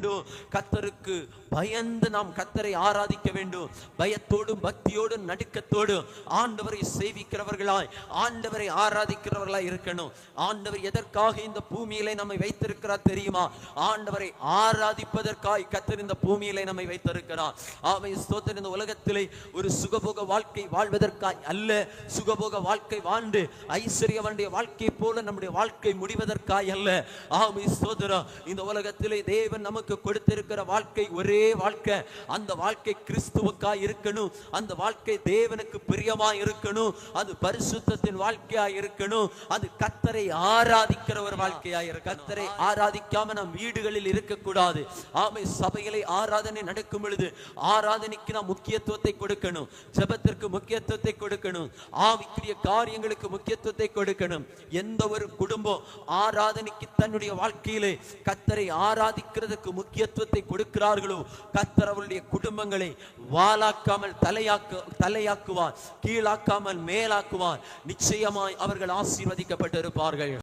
வேண்டும். கர்த்தருக்கு பயந்து நாம் கர்த்தரை ஆராதிக்க வேண்டும். பயத்தோடும் பக்தியோடும் நடுக்கத்தோடும் ஆண்டவரை சேவிக்கிறவர்களாய், ஆண்டவரை ஆராதிக்கிறவர்களாய் இருக்கணும். ஆண்டவர் எதற்காக இந்த பூமியிலே நம்மை வைத்திருக்கிறார் தெரியுமா? ஆண்டவரை ஆராதிப்பதற்காய் கர்த்தர் இந்த பூமியிலே நம்மை வைத்திருக்கிறார். ஆமென், ஸ்தோத்திரம். இந்த உலகத்திலே ஒரு சுகபோக வாழ்க்கை வாழ்வதற்காய் அல்ல, சுகபோக வாழ்க்கை வாழ்ந்து ஐஸ்வர்யவனுடைய வாழ்க்கை போல நம்முடைய வாழ்க்கை முடிவதற்காய் அல்ல. ஆமென், ஸ்தோத்திரம். இந்த உலகத்திலே தேவன் நமக்கு கொடுத்திருக்கிற வாழ்க்கை ஒரே வாழ்க்கை. அந்த வாழ்க்கை கிறிஸ்துவுக்காய் இருக்கணும். அந்த வாழ்க்கை தேவனுக்கு பிரியமாய் இருக்கணும். அது பரிசுத்தத்தின் வாழ்க்கையாய் இருக்கணும். அது கர்த்தரை ஆராதிக்கிற ஒரு வாழ்க்கையாய் இருக்கணும். கர்த்தரை ஆராதிக்காம நம் வீடுகளில் இருக்கக்கூடாது. ஆமென், சபையிலே ஆராதனை நடக்கும் பொழுது ஆராதனைக்கு நாம் முக்கியத்துவத்தை கொடுக்கணும். ஜெபத்திற்கு முக்கியத்துவத்தை கொடுக்கணும். ஆவிக்குரிய காரியங்களுக்கு முக்கியத்துவத்தை கொடுக்கணும். எந்த ஒரு குடும்பம் ஆராதனைக்கு தன்னுடைய வாழ்க்கையிலே கர்த்தரை ஆராதிக்கிறதுக்கு முக்கியத்துவத்தை கொடுக்கிறார்களோ கர்த்தர் அவருடைய குடும்பங்களை வாளாக்காமல் தலையாக்குவார், கீழாக்காமல் மேலாக்குவார். நிச்சயமாய் அவர்கள் ஆசீர்வதிக்கப்பட்டிருப்பார்கள்.